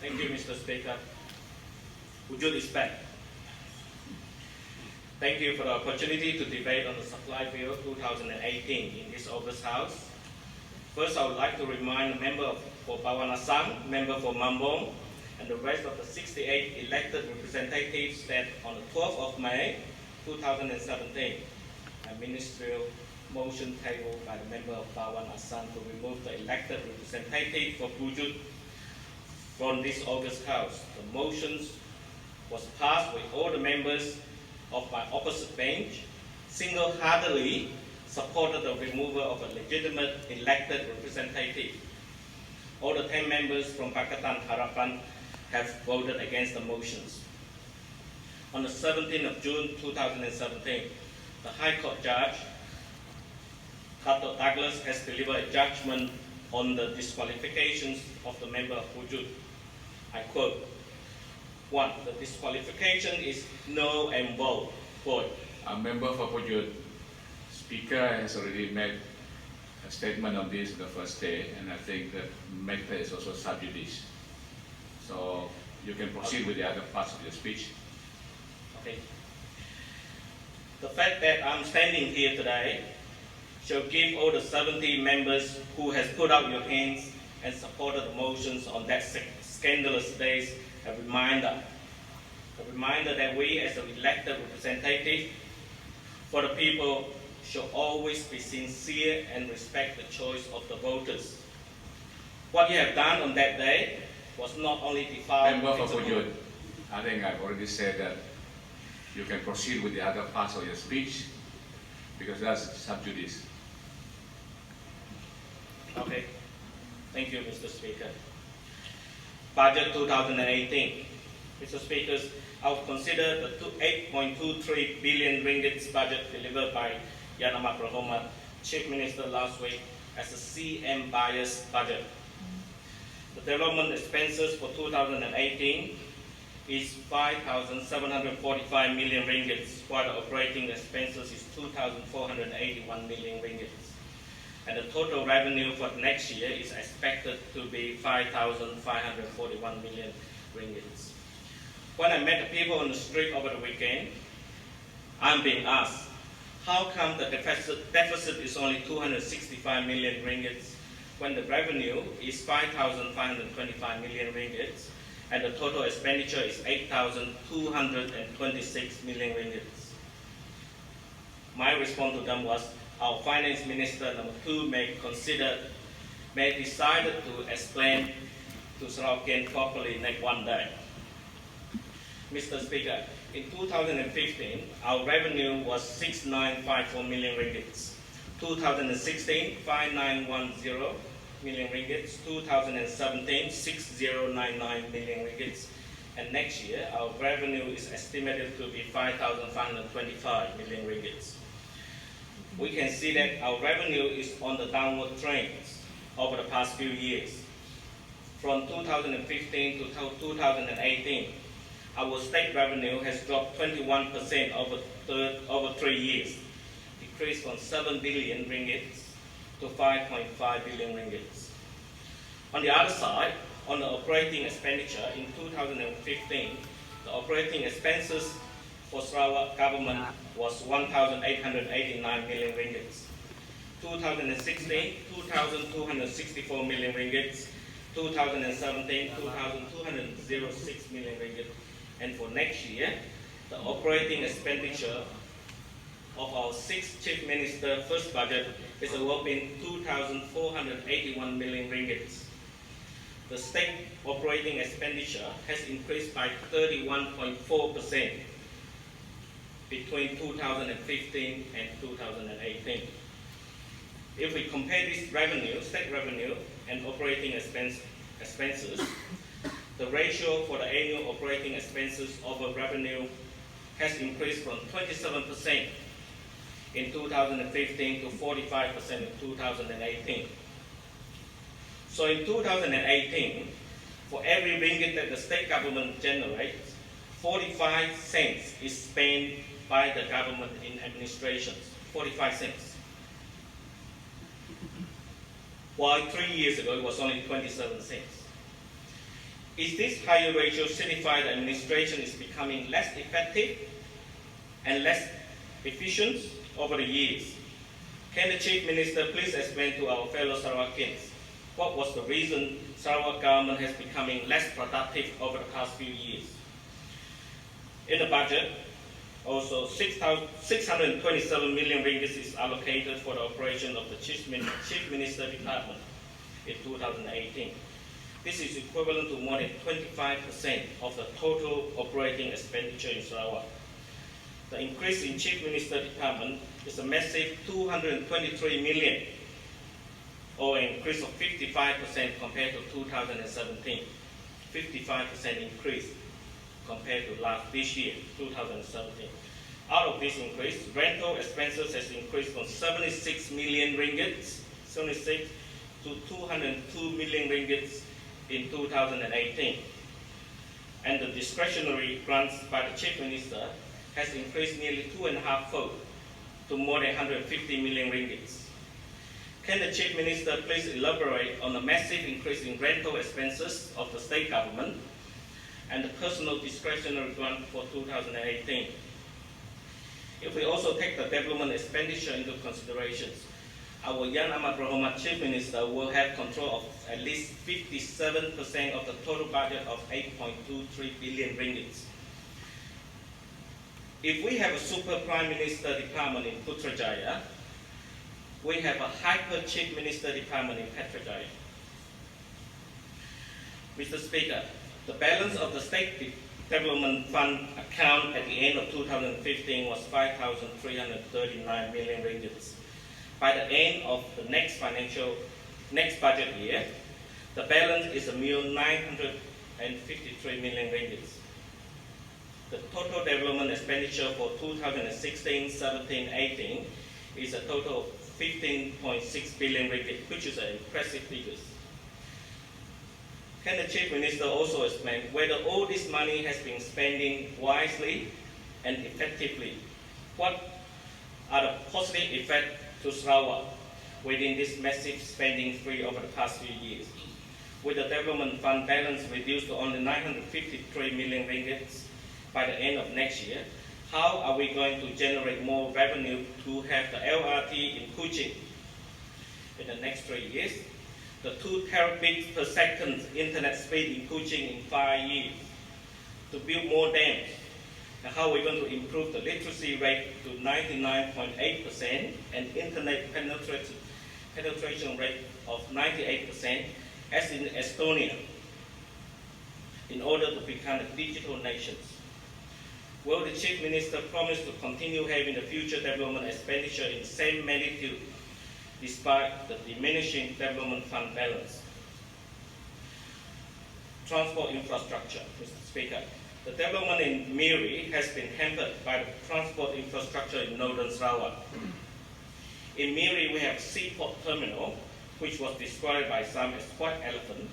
Thank you, Mr. Speaker. Pujut is back. Thank you for the opportunity to debate on the Supply Bill 2018 in this August House. First, I would like to remind the member for Bawanasan, member for Mambong, and the rest of the 68 elected representatives that on the 12th of May 2017, a ministerial motion tabled by the member of Bawanasan to remove the elected representative for Pujut from this August House. The motions was passed with all the members of my opposite bench single-heartedly supported the removal of a legitimate elected representative. All the 10 members from Pakatan Harapan have voted against the motions. On the 17th of June 2017, the High Court Judge, Dato Douglas, has delivered a judgment on the disqualifications of the member of Pujut. I quote, 1. The disqualification is no and void. A member for Pujut, Speaker has already made a statement on this the first day, and I think that matter is also sub judice. So you can proceed with the other parts of your speech. Okay. The fact that I'm standing here today shall give all the 70 members who has put out your hands and supported the motions on that scandalous days a reminder that we as an elected representative for the people should always be sincere and respect the choice of the voters. What you have done on that day was not only defile... Member for Pujut, I think I've already said that you can proceed with the other parts of your speech because that's sub judice. Okay. Thank you, Mr. Speaker. Budget 2018. Mr. Speakers, I would consider the 8.23 billion ringgit budget delivered by Yang Amat Berhormat Chief Minister last week as a CM biased budget. The development expenses for 2018 is 5,745 million ringgit, while the operating expenses is 2,481 million ringgit. And the total revenue for next year is expected to be 5,541 million ringgit. When I met the people on the street over the weekend, I'm being asked, how come the deficit is only 265 million ringgit when the revenue is 5,525 million ringgit and the total expenditure is 8,226 million ringgit? My response to them was, our finance minister number 2 may decide to explain to Sarawakian properly next one day. Mr. Speaker, in 2015, our revenue was 6,954 million ringgit. 2016, 5,910 million ringgit. 2017, 6,099 million ringgit. And next year, our revenue is estimated to be 5,525 million ringgit. We can see that our revenue is on the downward trend over the past few years. From 2015 to 2018, our state revenue has dropped 21% over 3 years, decreased from 7 billion ringgit to 5.5 billion ringgit. On the other side, on the operating expenditure in 2015, the operating expenses for Sarawak government was 1,889 million ringgit. 2016, 2,264 million ringgit. 2017, 2,206 million ringgit. And for next year, the operating expenditure of our 6th Chief Minister first budget is a whopping 2,481 million ringgit. The state operating expenditure has increased by 31.4% between 2015 and 2018. If we compare this revenue, state revenue, and operating expenses, the ratio for the annual operating expenses over revenue has increased from 27% in 2015 to 45% in 2018. So in 2018, for every ringgit that the state government generates, 45 cents is spent by the government in administrations, 45 cents. While 3 years ago it was only 27 cents. Is this higher ratio signify the administration is becoming less effective and less efficient over the years? Can the Chief Minister please explain to our fellow Sarawakians what was the reason Sarawak government has becoming less productive over the past few years? In the budget, also 627 million ringgit is allocated for the operation of the Chief Minister Department in 2018. This is equivalent to more than 25% of the total operating expenditure in Sarawak. The increase in Chief Minister Department is a massive 223 million, or an increase of 55% compared to 2017. 55% increase compared to this year, 2017. Out of this increase, rental expenses has increased from 76 million ringgit, 76 to 202 million ringgit in 2018. And the discretionary grants by the Chief Minister has increased nearly 2.5-fold to more than 150 million ringgit. Can the Chief Minister please elaborate on the massive increase in rental expenses of the state government and the personal discretionary grant for 2018? If we also take the development expenditure into considerations, our Yang Amat Berhormat Chief Minister will have control of at least 57% of the total budget of 8.23 billion ringgit. If we have a super Prime Minister Department in Putrajaya, we have a hyper Chief Minister Department in Putrajaya. Mr. Speaker, the balance of the State Development Fund account at the end of 2015 was 5,339 million ringgit. By the end of the next budget year, the balance is a mere 953 million ringgit. The total development expenditure for 2016, 17, 18 is a total of 15.6 billion ringgit, which is an impressive figure. Can the Chief Minister also explain whether all this money has been spending wisely and effectively? What are the positive effects to Sarawak within this massive spending spree over the past few years? With the development fund balance reduced to only 953 million ringgit by the end of next year, how are we going to generate more revenue to have the LRT in Pujut in the next 3 years, the 2 terabits per second internet speed in Pujut in 5 years, to build more dams, and how we're going to improve the literacy rate to 99.8% and internet penetration rate of 98% as in Estonia, in order to become a digital nation. Will the Chief Minister promise to continue having the future development expenditure in the same magnitude despite the diminishing development fund balance? Transport infrastructure, Mr. Speaker. The development in Miri has been hampered by the transport infrastructure in northern Sarawak. In Miri, we have seaport terminal, which was described by some as white elephant,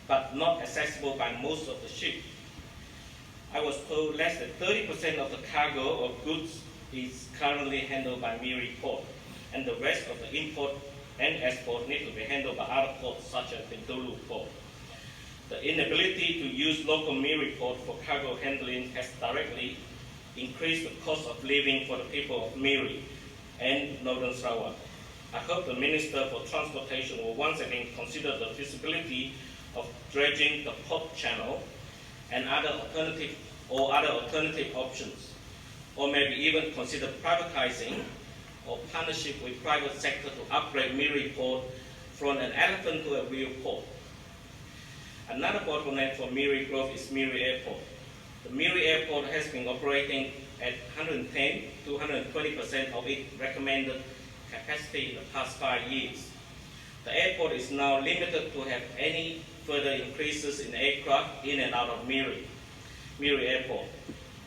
but not accessible by most of the ships. I was told less than 30% of the cargo of goods is currently handled by Miri port, and the rest of the import and export need to be handled by other ports such as the Dulu port. The inability to use local Miri port for cargo handling has directly increased the cost of living for the people of Miri and Northern Sarawak. I hope the Minister for Transportation will once again consider the feasibility of dredging the port channel and other alternative options, or maybe even consider privatizing or partnership with private sector to upgrade Miri port from an elephant to a real port. Another bottleneck for Miri growth is Miri Airport. The Miri Airport has been operating at 110 to 120% of its recommended capacity in the past 5 years. The airport is now limited to have any further increases in aircraft in and out of Miri Airport.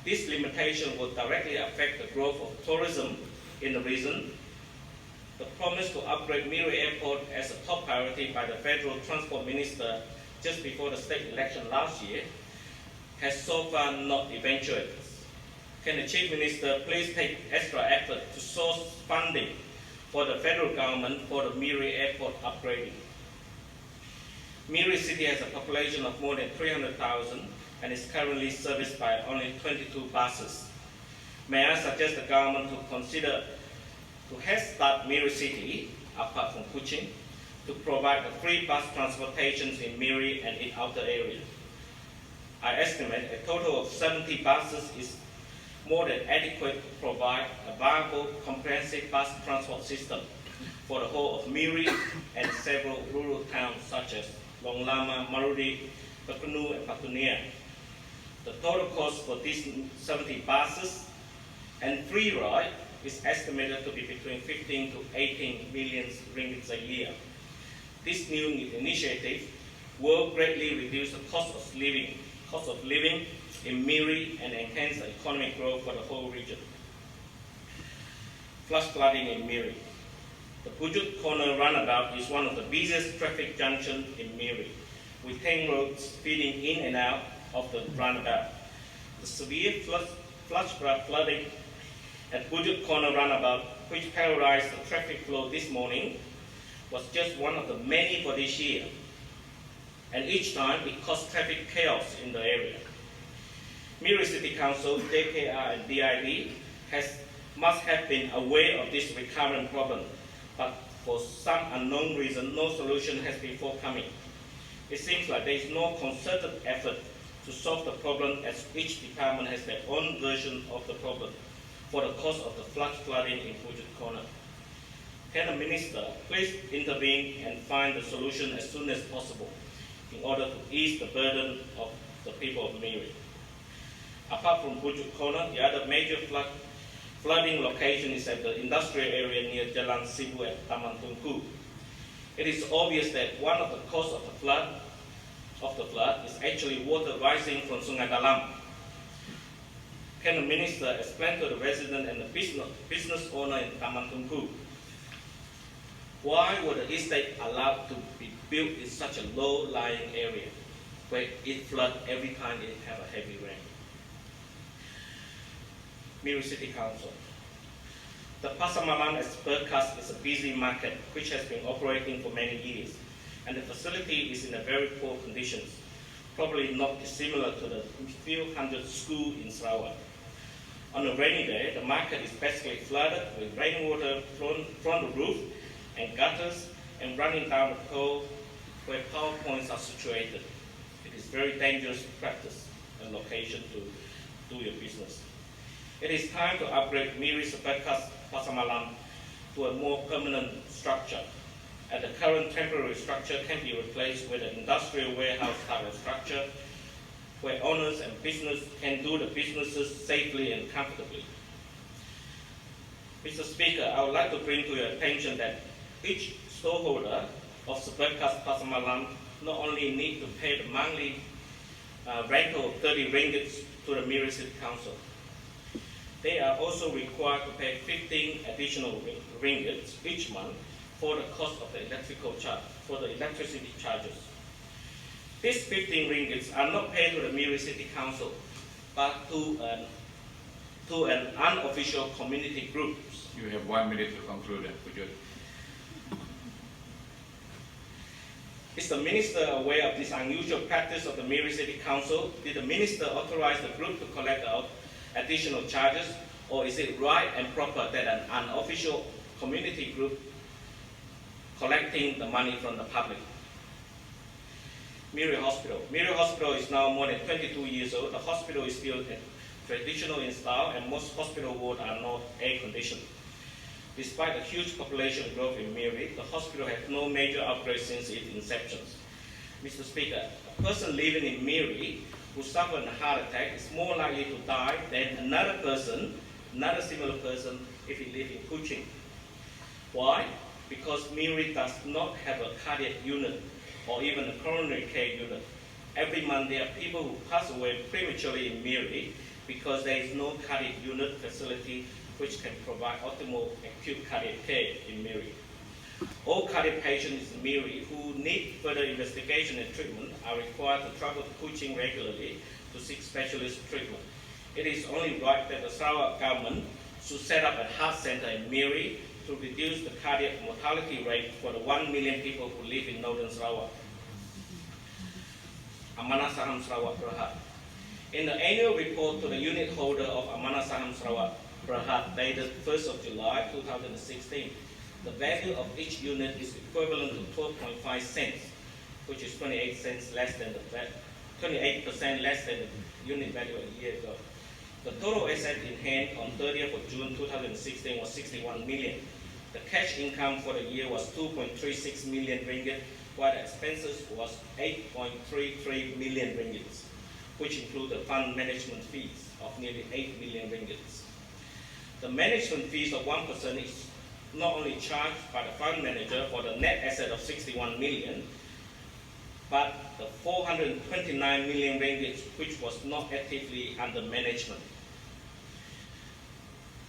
This limitation will directly affect the growth of tourism in the region. The promise to upgrade Miri Airport as a top priority by the Federal Transport Minister just before the state election last year has so far not eventuated. Can the Chief Minister please take extra effort to source funding for the federal government for the Miri Airport upgrading? Miri City has a population of more than 300,000 and is currently serviced by only 22 buses. May I suggest the government to consider to head start Miri City, apart from Kuching, to provide a free bus transportation in Miri and its outer area. I estimate a total of 70 buses is more than adequate to provide a viable, comprehensive bus transport system for the whole of Miri and several rural towns such as Long Lama, Marudi, Pakunu, and Patunia. The total cost for these 70 buses and free ride is estimated to be between 15 to 18 million ringgits a year. This new initiative will greatly reduce the cost of living in Miri and enhance the economic growth for the whole region. Flash flooding in Miri. The Pujut corner roundabout is one of the busiest traffic junctions in Miri, with 10 roads feeding in and out of the roundabout. The severe flash flooding at Pujut corner roundabout, which paralyzed the traffic flow this morning, was just one of the many for this year. And each time it caused traffic chaos in the area. Miri City Council, JKR and DID must have been aware of this recurrent problem, but for some unknown reason, no solution has been forthcoming. It seems like there is no concerted effort to solve the problem, as each department has their own version of the problem for the cause of the flooding in Pujut Corner. Can the Minister please intervene and find the solution as soon as possible in order to ease the burden of the people of Miri? Apart from Pujut Corner, the other major flooding location is at the industrial area near Jalan Sibu at Taman Tunku. It is obvious that one of the causes of the flood is actually water rising from Sungai Dalam. Can the Minister explain to the resident and the business owner in Taman Tunku why were the estate allowed to be built in such a low-lying area where it floods every time it has a heavy rain? Miri City Council. The Pasar Malam as broadcast is a busy market which has been operating for many years, and the facility is in a very poor conditions, probably not dissimilar to the few hundred schools in Sarawak. On a rainy day, the market is basically flooded with rainwater from the roof and gutters and running down the pole where power points are situated. It is very dangerous practice and location to do your business. It is time to upgrade Miri's Pasar Malam to a more permanent structure. And the current temporary structure can be replaced with an industrial warehouse type of structure where owners and business can do the businesses safely and comfortably. Mr. Speaker, I would like to bring to your attention that each storeholder of Seberkas Pasar Malam not only need to pay the monthly rental of 30 ringgits to the Miri City Council, they are also required to pay 15 additional ringgits each month for the cost of the electricity charges. These 15 ringgits are not paid to the Miri City Council, but to an unofficial community group. You have 1 minute to conclude, Pujut. Is the Minister aware of this unusual practice of the Miri City Council? Did the Minister authorize the group to collect additional charges, or is it right and proper that an unofficial community group collecting the money from the public? Miri Hospital. Miri Hospital is now more than 22 years old. The hospital is still traditional in style, and most hospital wards are not air-conditioned. Despite the huge population growth in Miri, the hospital has no major upgrades since its inception. Mr. Speaker, a person living in Miri who suffered a heart attack is more likely to die than another similar person, if he lives in Kuching. Why? Because Miri does not have a cardiac unit or even a coronary care unit. Every month there are people who pass away prematurely in Miri because there is no cardiac unit facility which can provide optimal acute cardiac care in Miri. All cardiac patients in Miri who need further investigation and treatment are required to travel to Kuching regularly to seek specialist treatment. It is only right that the Sarawak government should set up a heart center in Miri to reduce the cardiac mortality rate for the 1 million people who live in northern Sarawak. Amanah Saham Sarawak Berhad. In the annual report to the unit holder of Amanah Saham Sarawak Berhad dated 1st of July 2016, the value of each unit is equivalent to 12.5 cents, which is 28 cents less than the 28% less than the unit value a year ago. The total asset in hand on 30th of June 2016 was 61 million. The cash income for the year was 2.36 million ringgit, while the expenses was 8.33 million ringgit, which include the fund management fees of nearly 8 million ringgit. The management fees of 1% is not only charged by the fund manager for the net asset of 61 million, but the 429 million ringgit which was not actively under management.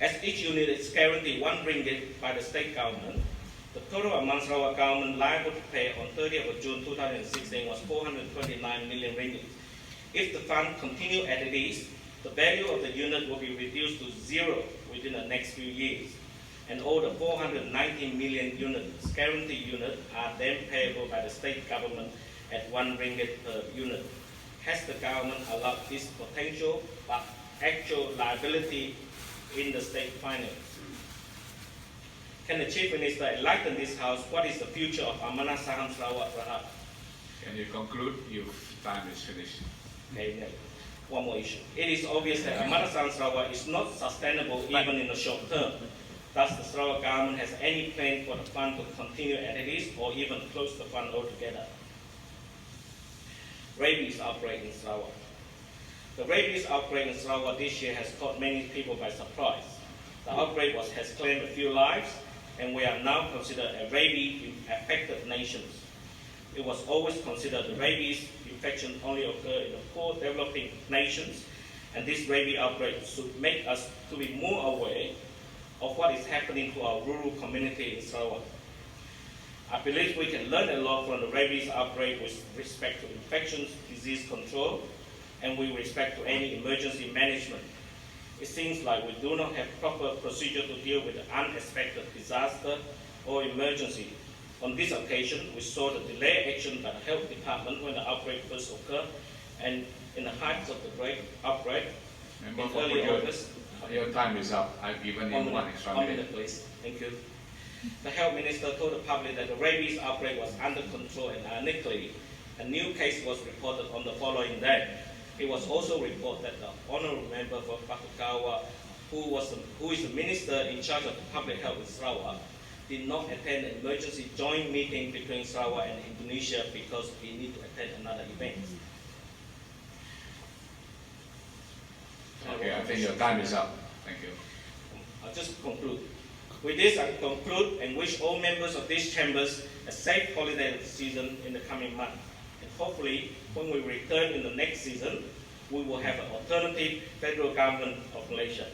As each unit is guaranteed 1 ringgit by the state government, the total amount Sarawak government liable to pay on 30th of June 2016 was 429 million ringgit. If the fund continue as it is, the value of the unit will be reduced to zero within the next few years, and all the 490 million units, guaranteed units, are then payable by the state government at 1 ringgit per unit. Has the government allowed this potential but actual liability in the state finance? Can the Chief Minister enlighten this House what is the future of Amanah Saham Sarawak Berhad? Can you conclude? Your time is finished. Okay, one more issue. It is obvious that Amanah Saham Sarawak is not sustainable even in the short term. Thus, the Sarawak government has any plan for the fund to continue as it is or even close the fund altogether. Rabies outbreak in Sarawak. The rabies outbreak in Sarawak this year has caught many people by surprise. The outbreak has claimed a few lives, and we are now considered a rabies-affected nation. It was always considered the rabies infection only occur in the poor developing nations, and this rabies outbreak should make us to be more aware of what is happening to our rural community in Sarawak. I believe we can learn a lot from the rabies outbreak with respect to infections, disease control, and with respect to any emergency management. It seems like we do not have proper procedure to deal with the unexpected disaster or emergency. On this occasion, we saw the delayed action by the health department when the outbreak first occurred, and in the height of the outbreak, Member in for early Pujut, August. your time is up. I've given you one extra minute. Please. Thank you. The health minister told the public that the rabies outbreak was under control, and ironically, a new case was reported on the following day. It was also reported that the honourable member for Patukawa, who is the minister in charge of public health in Sarawak, did not attend an emergency joint meeting between Sarawak and Indonesia because he needed to attend another event. Okay, I think your time is up. Thank you. I'll just conclude. With this, I conclude and wish all members of these chambers a safe holiday season in the coming month. And hopefully, when we return in the next season, we will have an alternative federal government of Malaysia.